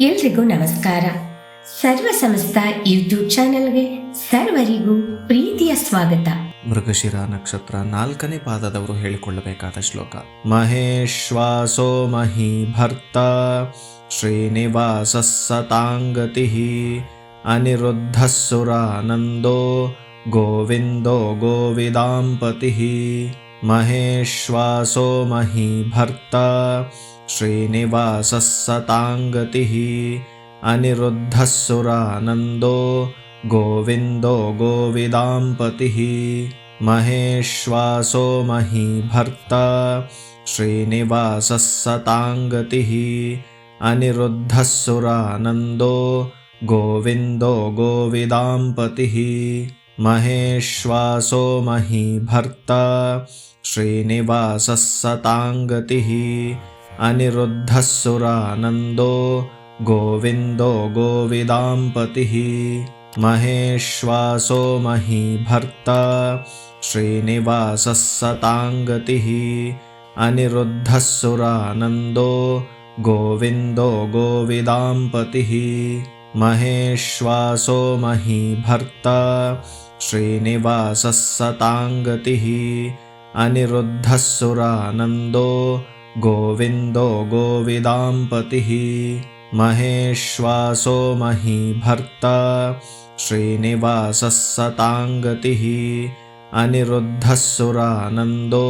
ಎಲ್ರಿಗೂ ನಮಸ್ಕಾರ. ಸರ್ವ ಸಮಸ್ತ ಯೂಟ್ಯೂಬ್ ಚಾನೆಲ್ಗೆ ಸರ್ವರಿಗೂ ಪ್ರೀತಿಯ ಸ್ವಾಗತ. ಮೃಗಶಿರ ನಕ್ಷತ್ರ 4ನೇ ಪಾದದವರು ಹೇಳಿಕೊಳ್ಳಬೇಕಾದ ಶ್ಲೋಕ. ಮಹೇಶ್ವಾಸೋ ಮಹಿ ಭರ್ತ ಶ್ರೀನಿವಾಸ ಸತಾಂಗತಿ ಅನಿರುದ್ಧಸ್ಸುರಾನಂದೋ ಗೋವಿಂದೋ ಗೋವಿದಾಂಪತಿ. ಮಹೇಶ್ವಾಸೋ ಮಹಿ ಭರ್ತ ಶ್ರೀನಿವಾಸ ಸತಾಂಗತಿ ಅನಿರುದ್ಧಸ್ಸುರಾನಂದೋ ಗೋವಿಂದೋ ಗೋವಿದಾಂಪತಿ. ಮಹೇಶ್ವಾಸೋ ಮಹಿ ಭರ್ತ ಶ್ರೀನಿವಾಸ ಸತಾಂಗತಿ ಅನಿರುದ್ಧಸ್ಸುರಾನಂದೋ ಗೋವಿಂದೋ ಗೋವಿದಾಂಪತಿ. ಮಹೇಶ್ವಾಸೋ ಮಹಿ ಭರ್ತ ಶ್ರೀನಿವಾಸ ಸತಾಂಗತಿ ಅನಿರುದ್ಧಸ್ಸುರಾನಂದೋ ಗೋವಿಂದೋ ಗೋವಿದಾಂಪತಿ. ಮಹೇಶ್ವಾಸೋ ಮಹಿ ಭರ್ತ ಶ್ರೀನಿವಾಸ ಸತಾಂಗತಿ ಅನಿರುದ್ಧಸ್ಸುರಾನಂದೋ ಗೋವಿಂದೋ ಗೋವಿದಾಂಪತಿ. ಮಹೇಶ್ವಾಸೋ ಮಹಿ ಭರ್ತ ಶ್ರೀನಿವಾಸ ಸತಾಂಗತಿ ಅನಿರುದ್ಧಸ್ಸುರಾನಂದೋ ಗೋವಿಂದೋ ಗೋವಿದಾಂಪತಿ. ಮಹೇಶ್ವಾಸೋ ಮಹಿ ಭರ್ತ ಶ್ರೀನಿವಾಸ ಸತಾಂಗತಿ ಅನಿರುದ್ಧಸ್ಸುರಾನಂದೋ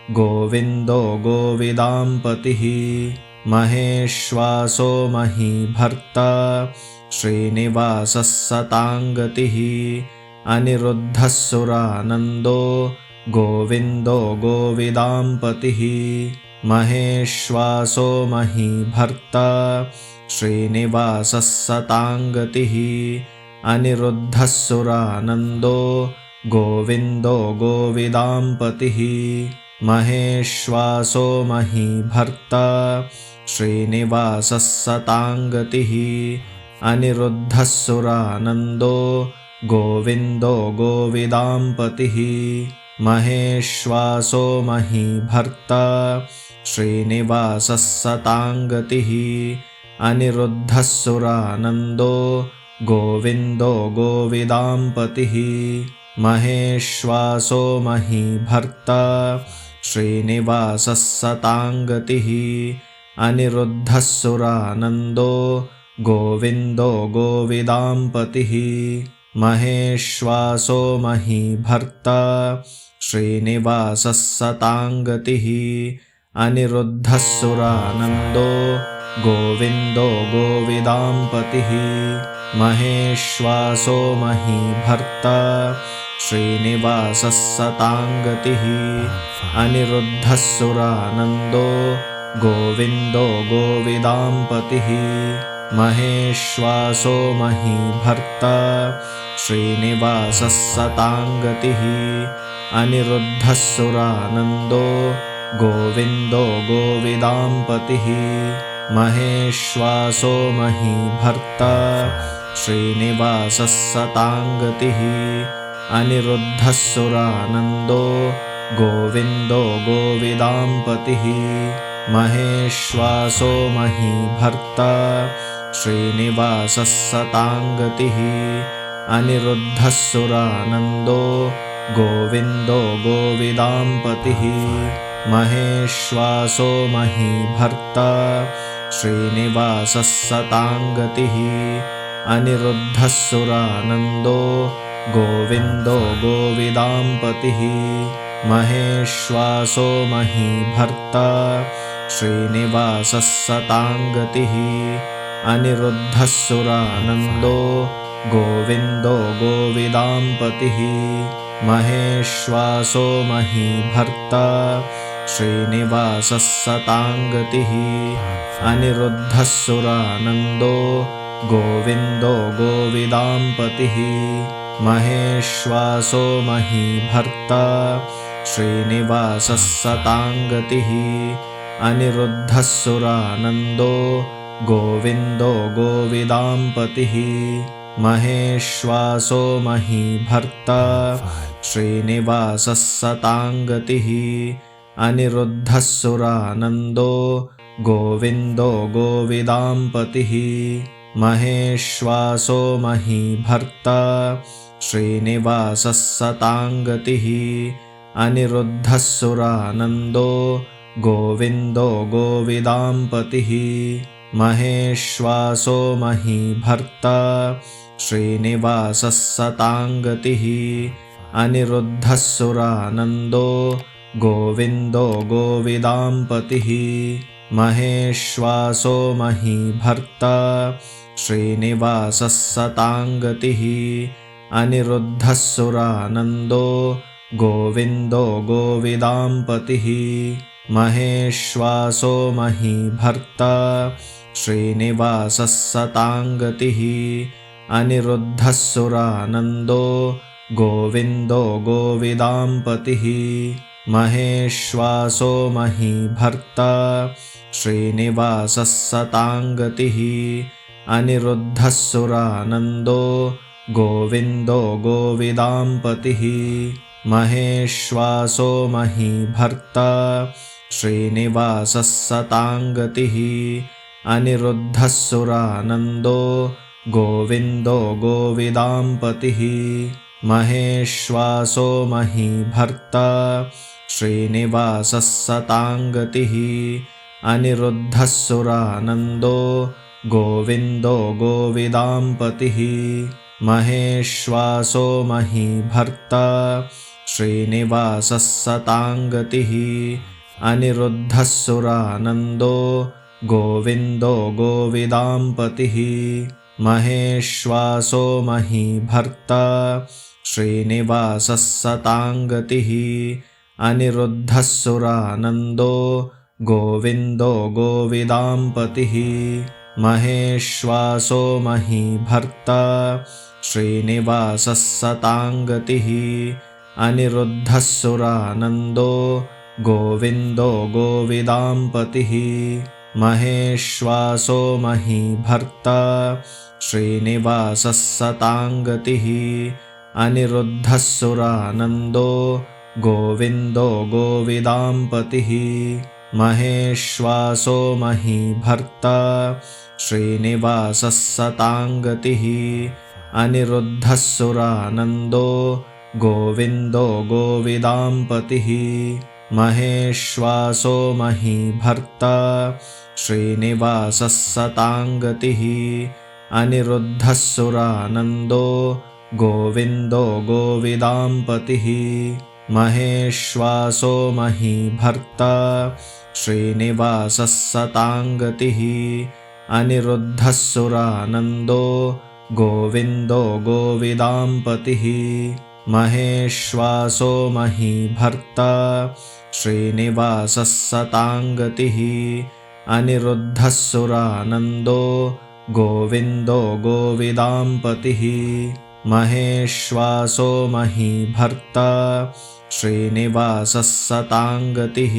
ಗೋವಿಂದೋ ಗೋವಿದಾಂಪತಿ. ಮಹೇಶ್ವಾಸೋ ಮಹಿ ಭರ್ತ ಶ್ರೀನಿವಾಸ ಸತಾಂಗತಿ ಅನಿರುದ್ಧಸ್ಸುರಾನಂದೋ ಗೋವಿಂದೋ ಗೋವಿದಾಂಪತಿ. ಮಹೇಶ್ವಾಸೋ ಮಹಿ ಭರ್ತ ಶ್ರೀನಿವಾಸ ಸತಾಂಗತಿ ಅನಿರುದ್ಧಸ್ಸುರಾನಂದೋ ಗೋವಿಂದೋ ಗೋವಿದಾಂಪತಿ. ಮಹೇಶ್ವಾಸೋ ಮಹಿ ಭರ್ತ ಶ್ರೀನಿವಾಸ ಸತಾಂಗತಿ ಅನಿರುದ್ಧಸ್ಸುರಾನಂದೋ ಗೋವಿಂದೋ ಗೋವಿದಾಂಪತಿ. ಮಹೇಶ್ವಾಸೋ ಮಹಿ ಭರ್ತ ಶ್ರೀನಿವಾಸ ಸತಾಂಗತಿ ಅನಿರುದ್ಧಸ್ಸುರಾನಂದೋ ಗೋವಿಂದೋ ಗೋವಿದಾಂಪತಿ. ಮಹೇಶ್ವಾಸೋ ಮಹಿ ಭರ್ತ ಶ್ರೀನಿವಾಸ ಸತಾಂಗತಿ ಅನಿರುದ್ಧಸ್ಸುರಾನಂದೋ ಗೋವಿಂದೋ ಗೋವಿದಾಂಪತಿ. ಮಹೇಶ್ವಾಸೋ ಮಹಿ ಭರ್ತ ಶ್ರೀನಿವಾಸ ಸತಾಂಗತಿ ಅನಿರುದ್ಧಸ್ಸುರಾನಂದೋ ಗೋವಿಂದೋ ಗೋವಿದಾಂಪತಿ. ಮಹೇಶ್ವಾಸೋ ಮಹಿ ಭರ್ತ ಶ್ರೀನಿವಾಸ ಸತಾಂಗತಿ ಅನಿರುದ್ಧಸ್ಸುರಾನಂದೋ ಗೋವಿಂದೋ ಗೋವಿದಾಂಪತಿ. ಮಹೇಶ್ವಾಸೋ ಮಹಿ ಭರ್ತ ಶ್ರೀನಿವಾಸ ಸತಾಂಗತಿ ಅನಿರುದ್ಧಸ್ಸುರಾನಂದೋ ಗೋವಿಂದೋ ಗೋವಿದಾಂಪತಿ. ಮಹೇಶ್ವಾಸೋ ಮಹಿ ಭರ್ತ ಶ್ರೀನಿವಾಸ ಸತಾಂಗತಿ ಅನಿರುದ್ಧಸ್ಸುರಾನಂದೋ ಗೋವಿಂದೋ ಗೋವಿದಾಂಪತಿ. ಮಹೇಶ್ವಾಸೋ ಮಹಿ ಭರ್ತ ಶ್ರೀನಿವಾಸ ಸತಾಂಗತಿ ಅನಿರುದ್ಧಸ್ಸುರಾನಂದೋ ಗೋವಿಂದೋ ಗೋವಿದಾಂಪತಿ. ಮಹೇಶ್ವಾಸೋ ಮಹಿ ಭರ್ತ ಶ್ರೀನಿವಾಸ ಸತಾಂಗತಿ ಅನಿರುದ್ಧಸ್ಸುರಾನಂದೋ ಗೋವಿಂದೋ ಗೋವಿದಾಂಪತಿ. ಮಹೇಶ್ವಾಸೋ ಮಹಿ ಭರ್ತ ಶ್ರೀನಿವಾಸ ಸತಾಂಗತಿ ಅನಿರುದ್ಧಸ್ಸುರಾನಂದೋ ಗೋವಿಂದೋ ಗೋವಿದಾಂಪತಿ. ಮಹೇಶ್ವಾಸೋ ಮಹಿ ಭರ್ತ ಶ್ರೀನಿವಾಸ ಸತಾಂಗತಿ ಅನಿರುದ್ಧಸ್ಸುರಾನಂದೋ ಗೋವಿಂದೋ ಗೋವಿದಾಂಪತಿ. ಮಹೇಶ್ವಾಸೋ ಮಹಿ ಭರ್ತ ಶ್ರೀನಿವಾಸ ಸತಾಂಗತಿ ಅನಿರುದ್ಧಸ್ಸುರಾನಂದೋ ಗೋವಿಂದೋ ಗೋವಿದಾಂಪತಿ. ಮಹೇಶ್ವಾಸೋ ಮಹಿ ಭರ್ತ ಶ್ರೀನಿವಾಸ ಸತಾಂಗತಿ ಅನಿರುದ್ಧಸ್ಸುರಾನಂದೋ गोविन्दो गोविदाम्पतिः महेश्वासो महीभर्ता श्रीनिवासः सताङ्गतिः अनिरुद्धः सुरानन्दो गोविन्दो गोविदाम्पतिः महेश्वासो महीभर्ता श्रीनिवासः सताङ्गतिः अनिरुद्धः सुरानन्दो गोविन्दो गोविदाम्पतिः महेश्वासो महीभर्ता श्रीनिवासः सताङ्गतिः अनिरुद्धः सुरानन्दो गोविन्दो गोविदाम्पतिः महेश्वासो महीभर्ता श्रीनिवासः सताङ्गतिः अनिरुद्धः सुरानन्दो गोविन्दो गोविदाम्पतिः महेश्वासो महीभर्ता श्रीनिवासः सताङ्गतिः अनिरुद्धः सुरानन्दो गोविन्दो गोविदाम्पतिः महेश्वासो महीभर्ता श्रीनिवासः सताङ्गतिः अनिरुद्धः सुरानन्दो गोविन्दो गोविदाम्पतिः महेश्वासो महीभर्ता श्रीनिवासः सताङ्गतिः अनिरुद्धः सुरानन्दो गोविन्दो गोविदाम्पतिः महेश्वासो महीभर्ता श्रीनिवासः सताङ्गतिः अनिरुद्धः सुरानन्दो गोविन्दो गोविदाम्पतिः महेश्वासो महीभर्ता श्रीनिवासः सताङ्गतिः अनिरुद्धः सुरानन्दो गोविन्दो गोविदाम्पतिः महेश्वासो महीभर्ता श्रीनिवासः सताङ्गतिः अनिरुद्धः सुरानन्दो गोविन्दो गोविदाम्पतिः महेश्वासो महीभर्ता श्रीनिवासः सताङ्गतिः अनिरुद्धः सुरानन्दो गोविन्दो गोविदाम्पतिः महेश्वासो महीभर्ता श्रीनिवासः सताङ्गतिः अनिरुद्धः सुरानन्दो गोविन्दो गोविदाम्पतिः महेश्वासो महीभर्ता श्रीनिवासः सताङ्गतिः अनिरुद्धः सुरानन्दो गोविन्दो गोविदाम्पतिः महेश्वासो महीभर्ता श्रीनिवासः सताङ्गतिः अनिरुद्धः सुरानन्दो गोविन्दो गोविदाम्पतिः महेश्वासो महीभर्ता श्रीनिवासः सताङ्गतिः अनिरुद्धः सुरानन्दो गोविन्दो गोविदाम्पतिः महेश्वासो महीभर्ता श्रीनिवासः सताङ्गतिः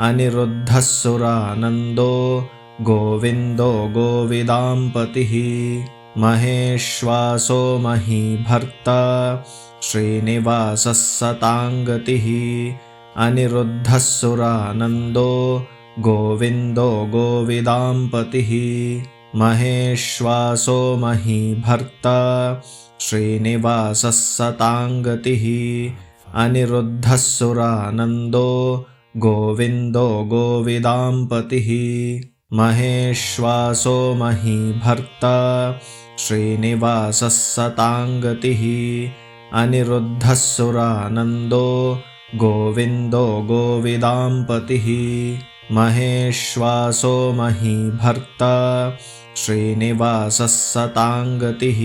अनिरुद्धः सुरानन्दो गोविन्दो गोविदाम्पतिः महेश्वासो महीभर्ता श्रीनिवासः सताङ्गतिः अनिरुद्धः सुरानन्दो गोविन्दो गोविदाम्पतिः महेश्वासो महीभर्ता श्रीनिवासः सताङ्गतिः अनिरुद्धः सुरानन्दो गोविन्दो गोविदाम्पतिः महेश्वासो महीभर्ता श्रीनिवासः सताङ्गतिः अनिरुद्धः सुरानन्दो गोविन्दो गोविदाम्पतिः महेश्वासो महीभर्ता श्रीनिवासः सताङ्गतिः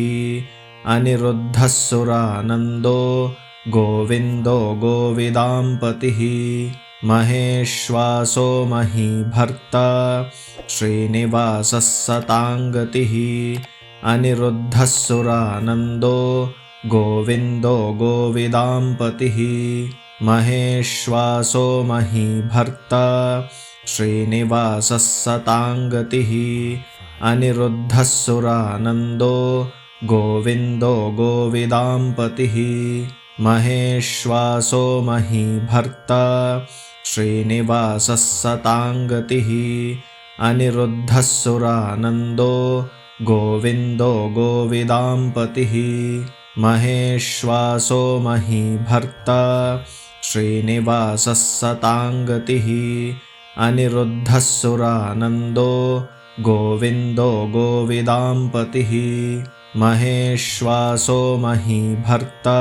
अनिरुद्धः सुरानन्दो गोविन्दो गोविदाम्पतिः महेश्वासो महीभर्ता श्रीनिवासः सताङ्गतिः अनिरुद्धः सुरानन्दो गोविन्दो गोविदाम्पतिः महेश्वासो महीभर्ता श्रीनिवासः सताङ्गतिः अनिरुद्धः सुरानन्दो गोविन्दो गोविदाम्पतिः महेश्वासो महीभर्ता श्रीनिवासः सताङ्गतिः अनिरुद्धः सुरानन्दो गोविन्दो गोविदाम्पतिः महेश्वासो महीभर्ता श्रीनिवासः सताङ्गतिः अनिरुद्धः सुरानन्दो गोविन्दो गोविदाम्पतिः महेश्वासो महीभर्ता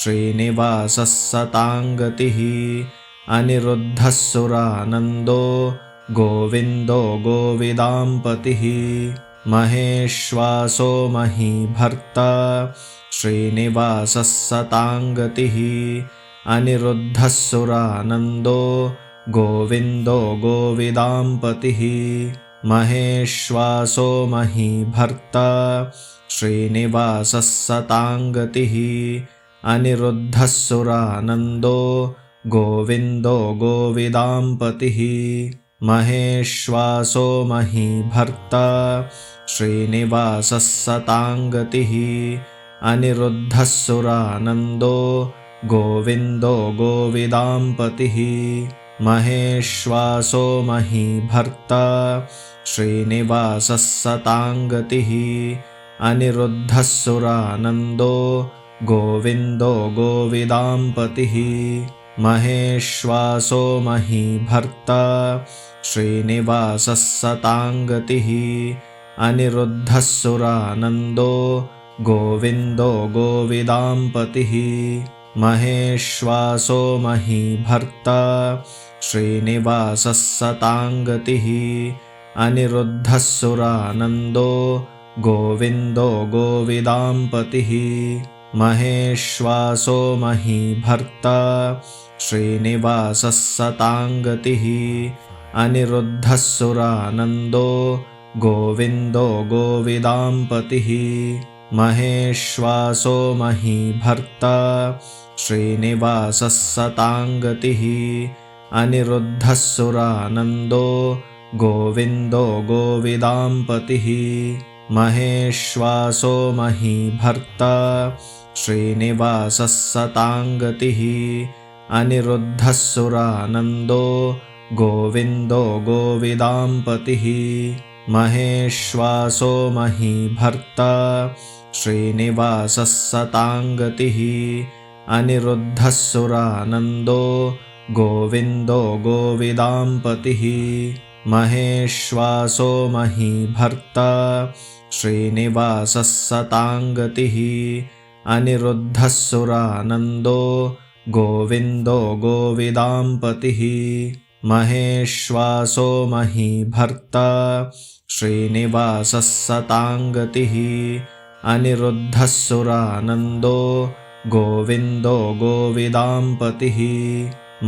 श्रीनिवासः सताङ्गतिः अनिरुद्धः सुरानन्दो गोविन्दो गोविदाम्पतिः महेश्वासो महीभर्ता श्रीनिवासः सताङ्गतिः अनिरुद्धः सुरानन्दो गोविन्दो गोविदाम्पतिः महेश्वासो महीभर्ता श्रीनिवासः सताङ्गतिः अनिरुद्धः सुरानन्दो गोविन्दो गोविदाम्पतिः महेश्वासो महीभर्ता श्रीनिवासः सताङ्गतिः अनिरुद्धः सुरानन्दो गोविन्दो गोविदाम्पतिः महेश्वासो महीभर्ता श्रीनिवासः सताङ्गतिः अनिरुद्धः सुरानन्दो गोविन्दो गोविदाम्पतिः महेश्वासो महीभर्ता श्रीनिवासः सताङ्गतिः अनिरुद्धः सुरानन्दो गोविन्दो गोविदाम्पतिः महेश्वासो महीभर्ता श्रीनिवासः सताङ्गतिः अनिरुद्धः सुरानन्दो गोविन्दो गोविदाम्पतिः महेश्वासो महीभर्ता श्रीनिवासः सताङ्गतिः अनिरुद्धः सुरानन्दो गोविन्दो गोविदाम्पतिः महेश्वासो महीभर्ता श्रीनिवासः सताङ्गतिः अनिरुद्धः सुरानन्दो गोविन्दो गोविदाम्पतिः महेश्वासो महीभर्ता श्रीनिवासः सताङ्गतिः अनिरुद्धः सुरानन्दो गोविन्दो गोविदाम्पतिः महेश्वासो महीभर्ता श्रीनिवासः सताङ्गतिः अनिरुद्धः सुरानन्दो गोविन्दो गोविदाम्पतिः महेश्वासो महीभर्ता श्रीनिवासः सताङ्गतिः अनिरुद्धः सुरानन्दो गोविन्दो गोविदाम्पतिः महेश्वासो महीभर्ता श्रीनिवासः सताङ्गतिः अनिरुद्धः सुरानन्दो गोविन्दो गोविदाम्पतिः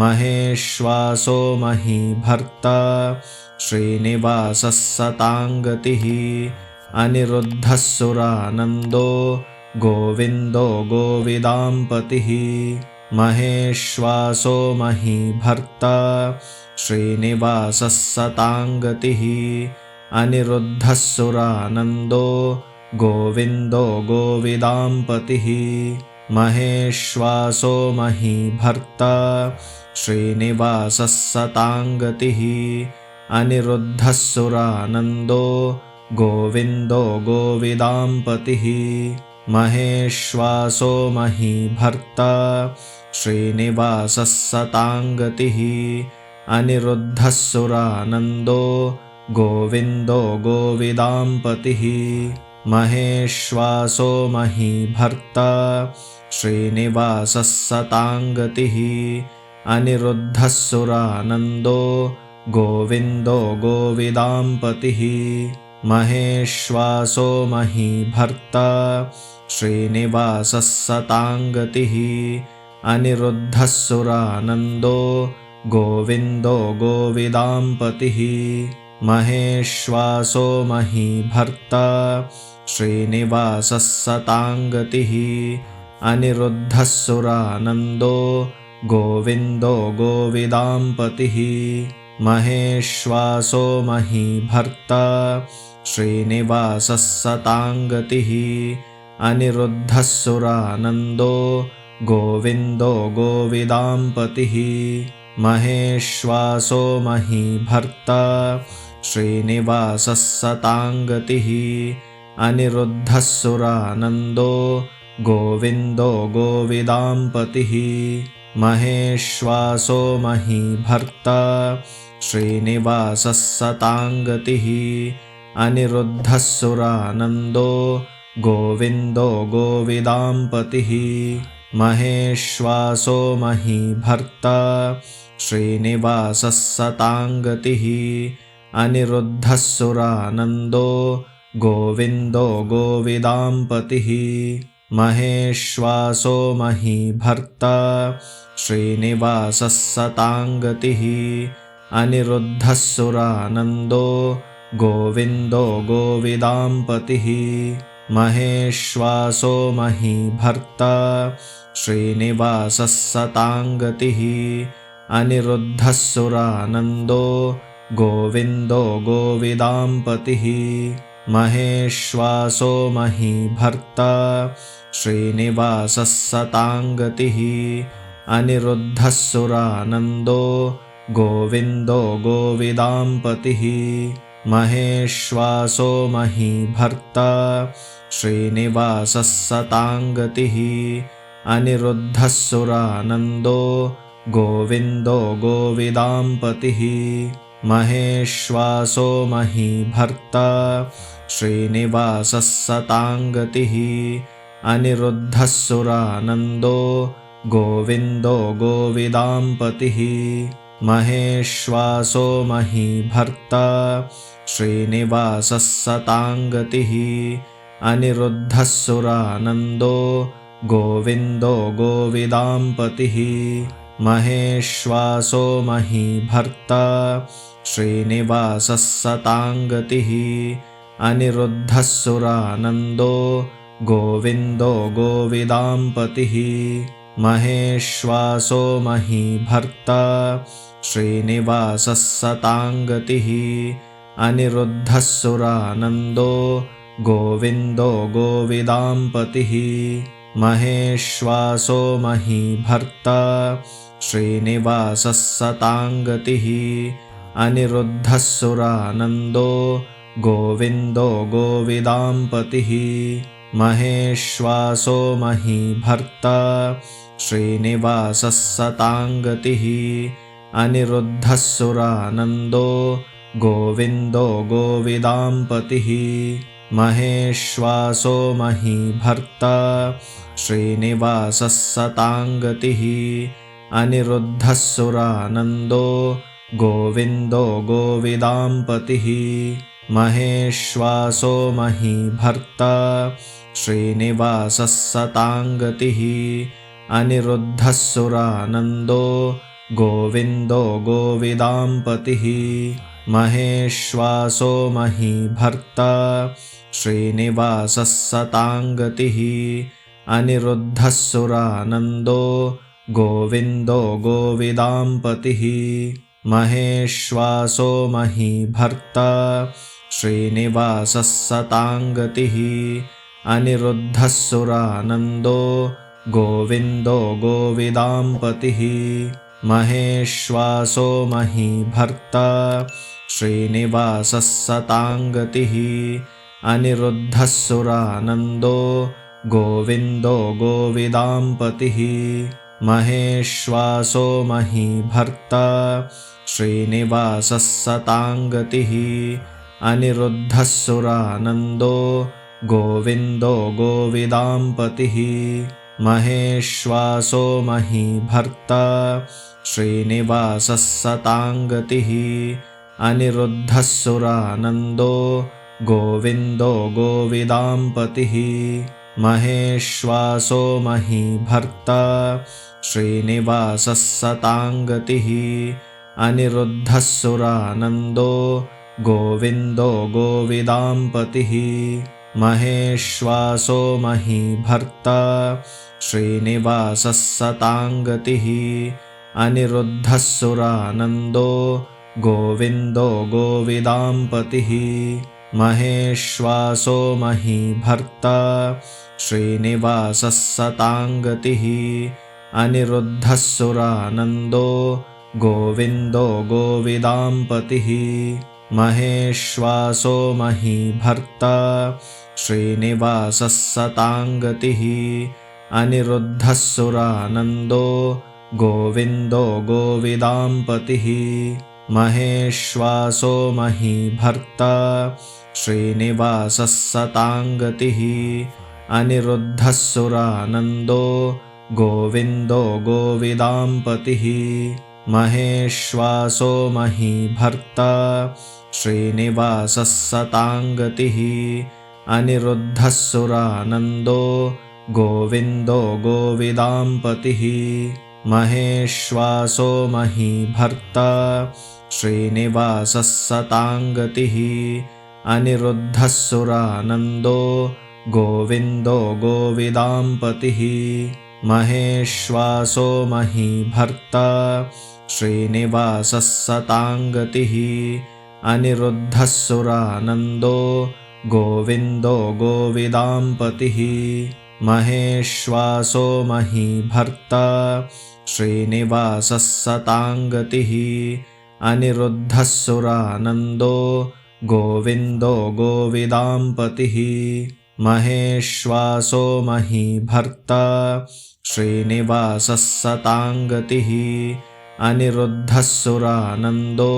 महेश्वासो महीभर्ता श्रीनिवासः सताङ्गतिः अनिरुद्धः सुरानन्दो गोविन्दो गोविदाम्पतिः महेश्वासो महीभर्ता श्रीनिवासः सताङ्गतिः अनिरुद्धः सुरानन्दो गोविन्दो गोविदाम्पतिः महेश्वासो महीभर्ता श्रीनिवासः सताङ्गतिः अनिरुद्धः सुरानन्दो गोविन्दो गोविदाम्पतिः महेश्वासो महीभर्ता श्रीनिवासः सताङ्गतिः अनिरुद्धः सुरानन्दो गोविन्दो गोविदाम्पतिः महेश्वासो महीभर्ता श्रीनिवासः सताङ्गतिः अनिरुद्धः सुरानन्दो गोविन्दो गोविदाम्पतिः महेश्वासो महीभर्ता श्रीनिवासः सताङ्गतिः अनिरुद्धः सुरानन्दो गोविन्दो गोविदाम्पतिः महेश्वासो महीभर्ता श्रीनिवासः सताङ्गतिः अनिरुद्धः सुरानन्दो गोविन्दो गोविदाम्पतिः महेश्वासो महीभर्ता श्रीनिवासः सताङ्गतिः अनिरुद्धः सुरानन्दो गोविन्दो गोविदाम्पतिः महेश्वासो महीभर्ता श्रीनिवासः सताङ्गतिः अनिरुद्धः सुरानन्दो गोविन्दो गोविदाम्पतिः महेश्वासो महीभर्ता श्रीनिवासः सताङ्गतिः अनिरुद्धः सुरानन्दो गोविन्दो गोविदाम्पतिः महेश्वासो महीभर्ता श्रीनिवासः सताङ्गतिः अनिरुद्धः सुरानन्दो गोविन्दो गोविदाम्पतिः महेश्वासो महीभर्ता श्रीनिवासः सताङ्गतिः अनिरुद्धः सुरानन्दो गोविन्दो गोविदाम्पतिः महेश्वासो महीभर्ता श्रीनिवासः सताङ्गतिः अनिरुद्धः सुरानन्दो गोविन्दो गोविदाम्पतिः महेश्वासो महीभर्ता श्रीनिवासः सताङ्गतिः अनिरुद्धः सुरानन्दो गोविन्दो गोविदाम्पतिः महेश्वासो महीभर्ता श्रीनिवासः सताङ्गतिः अनिरुद्धः सुरानन्दो गोविन्दो गोविदाम्पतिः महेश्वासो महीभर्ता श्रीनिवासः सताङ्गतिः अनिरुद्धः सुरानन्दो गोविन्दो गोविदाम्पतिः महेश्वासो महीभर्ता श्रीनिवासः सताङ्गतिः अनिरुद्धः सुरानन्दो गोविन्दो गोविदाम्पतिः महेश्वासो महीभर्ता श्रीनिवासः सताङ्गतिः अनिरुद्धः सुरानन्दो गोविन्दो गोविदाम्पतिः महेश्वासो महीभर्ता श्रीनिवासः सताङ्गतिः अनिरुद्धः सुरानन्दो गोविन्दो गोविदाम्पतिः महेश्वासो महीभर्ता श्रीनिवासः सताङ्गतिः अनिरुद्धः सुरानन्दो गोविन्दो गोविदाम्पतिः महेश्वासो महीभर्ता श्रीनिवासः सताङ्गतिः अनिरुद्धः सुरानन्दो गोविन्दो गोविदाम्पतिः महेश्वासो महीभर्ता श्रीनिवासः सताङ्गतिः अनिरुद्धः सुरानन्दो गोविन्दो गोविदाम्पतिः महेश्वासो महीभर्ता श्रीनिवासः सताङ्गतिः अनिरुद्धः सुरानन्दो गोविन्दो गोविदाम्पतिः महेश्वासो महीभर्ता श्रीनिवासः सताङ्गतिः अनिरुद्धः सुरानन्दो गोविन्दो गोविदाम्पतिः महेश्वासो महीभर्ता श्रीनिवासः सताङ्गतिः अनिरुद्धः सुरानन्दो गोविन्दो गोविदाम्पतिः महेश्वासो महीभर्ता श्रीनिवासः सताङ्गतिः अनिरुद्धः सुरानन्दो गोविन्दो गोविदाम्पतिः महेश्वासो महीभर्ता श्रीनिवासः सताङ्गतिः अनिरुद्धः सुरानन्दो गोविन्दो गोविदाम्पतिः महेश्वासो महीभर्ता श्रीनिवासः सताङ्गतिः अनिरुद्धः सुरानन्दो गोविन्दो गोविदाम्पतिः महेश्वासो महीभर्ता श्रीनिवासः सताङ्गतिः अनिरुद्धः सुरानन्दो गोविन्दो गोविदाम्पतिः महेश्वासो महीभर्ता श्रीनिवासः सताङ्गतिः अनिरुद्धः सुरानन्दो गोविन्दो गोविदाम्पतिः महेश्वासो महीभर्ता श्रीनिवासः सताङ्गतिः अनिरुद्धः सुरानन्दो गोविन्दो गोविदाम्पतिः महेश्वासो महीभर्ता श्रीनिवासः सताङ्गतिः अनिरुद्धः सुरानन्दो गोविन्दो गोविदाम्पतिः महेश्वासो महीभर्ता श्रीनिवासः सताङ्गतिः अनिरुद्धः सुरानन्दो गोविन्दो गोविदाम्पतिः महेश्वासो महीभर्ता श्रीनिवासः सताङ्गतिः अनिरुद्धः सुरानन्दो गोविन्दो गोविदाम्पतिः महेश्वासो महीभर्ता श्रीनिवासः सताङ्गतिः अनिरुद्धः सुरानन्दो गोविन्दो गोविदाम्पतिः महेश्वासो महीभर्ता श्रीनिवासः सताङ्गतिः अनिरुद्धः सुरानन्दो गोविन्दो गोविदाम्पतिः महेश्वासो महीभर्ता श्रीनिवासः सताङ्गतिः अनिरुद्धः सुरानन्दो गोविन्दो गोविदाम्पतिः महेश्वासो महीभर्ता श्रीनिवासः सताङ्गतिः अनिरुद्धः सुरानन्दो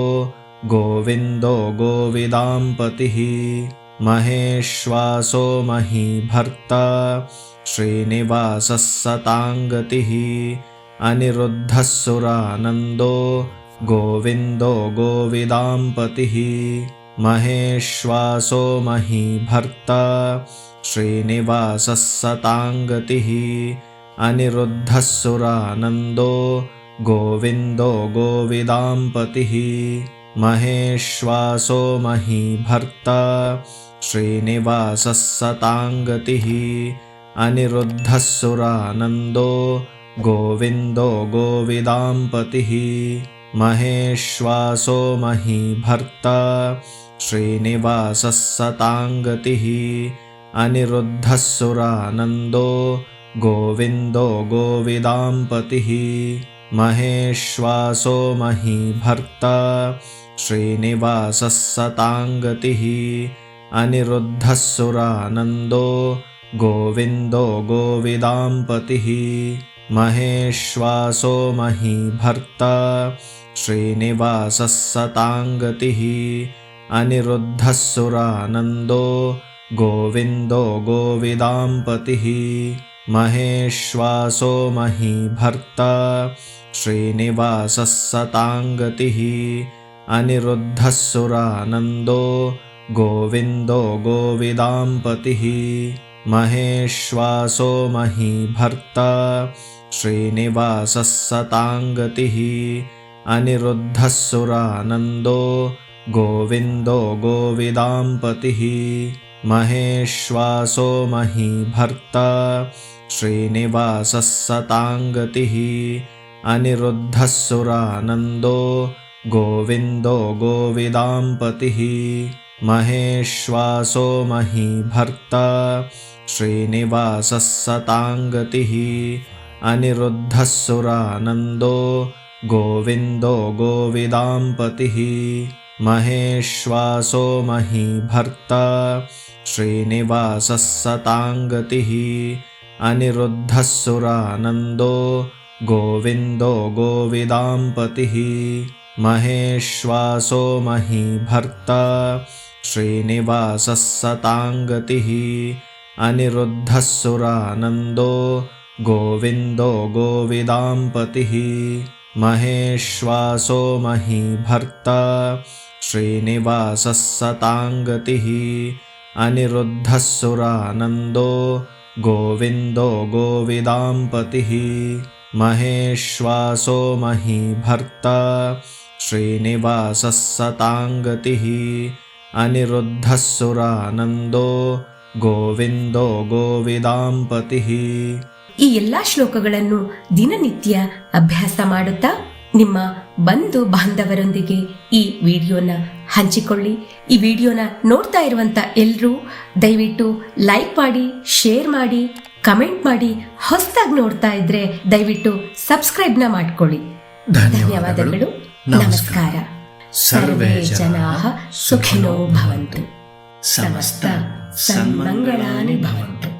गोविन्दो गोविदाम्पतिः महेश्वासो महीभर्ता श्रीनिवासः सताङ्गतिः अनिरुद्धः सुरानन्दो गोविन्दो गोविदाम्पतिः महेश्वासो महीभर्ता श्रीनिवासः सताङ्गतिः अनिरुद्धः सुरानन्दो गोविन्दो गोविदाम्पतिः महेश्वासो महीभर्ता श्रीनिवासः सताङ्गतिः अनिरुद्धः सुरानन्दो गोविन्दो गोविदाम्पतिः महेश्वासो महीभर्ता श्रीनिवासः सताङ्गतिः अनिरुद्धः सुरानन्दो गोविन्दो गोविदाम्पतिः महेश्वासो महीभर्ता श्रीनिवासः सताङ्गतिः अनिरुद्धः सुरानन्दो गोविन्दो गोविदाम्पतिः महेश्वासो महीभर्ता श्रीनिवासः सताङ्गतिः अनिरुद्धः सुरानन्दो गोविन्दो गोविदाम्पतिः महेश्वासो महीभर्ता श्रीनिवासः सताङ्गतिः अनिरुद्धः सुरानन्दो गोविन्दो गोविदाम्पतिः महेश्वासो महीभर्ता श्रीनिवासः सताङ्गतिः अनिरुद्धः सुरानन्दो गोविन्दो गोविदाम्पतिः महेश्वासो महीभर्ता श्रीनिवासः सताङ्गतिः अनिरुद्धः सुरानन्दो गोविन्दो गोविदाम्पतिः महेश्वासो महीभर्ता श्रीनिवासः सताङ्गतिः अनिरुद्धः सुरानन्दो गोविन्दो गोविदाम्पतिः महेश्वासो महीभर्ता श्रीनिवासः सताङ्गतिः अनिरुद्धः सुरानन्दो गोविन्दो गोविदाम्पतिः महेश्वासो महीभर्ता श्रीनिवासः सताङ्गतिः अनिरुद्धः सुरानन्दो गोविन्दो गोविदाम्पतिः महेश्वासो महीभर्ता श्रीनिवासः सताङ्गतिः अनिरुद्धः सुरानन्दो गोविन्दो गोविदाम्पतिः महेश्वासो महीभर्ता श्रीनिवासः सताङ्गतिः अनिरुद्धः सुरानन्दो गोविन्दो गोविदाम्पतिः. ಈ ಎಲ್ಲಾ ಶ್ಲೋಕಗಳನ್ನು ದಿನನಿತ್ಯ ಅಭ್ಯಾಸ ಮಾಡುತ್ತಾ ನಿಮ್ಮ ಬಂಧು ಬಾಂಧವರೊಂದಿಗೆ ಈ ವಿಡಿಯೋನ ಹಂಚಿಕೊಳ್ಳಿ. ಈ ವಿಡಿಯೋನ ನೋಡ್ತಾ ಇರುವಂತ ಎಲ್ಲರೂ ದಯವಿಟ್ಟು ಲೈಕ್ ಮಾಡಿ, ಶೇರ್ ಮಾಡಿ, ಕಮೆಂಟ್ ಮಾಡಿ. ಹೊಸದಾಗಿ ನೋಡ್ತಾ ಇದ್ರೆ ದಯವಿಟ್ಟು ಸಬ್ಸ್ಕ್ರೈಬ್ನ ಮಾಡ್ಕೊಳ್ಳಿ. ಧನ್ಯವಾದಗಳು. ನಮಸ್ಕಾರ. ಸರ್ವೇ ಜನಾಃ ಸುಖಿನೋ ಭವಂತು. ಸಮಸ್ತ ಸನ್ಮಂಗಳಾನಿ ಭವಂತು.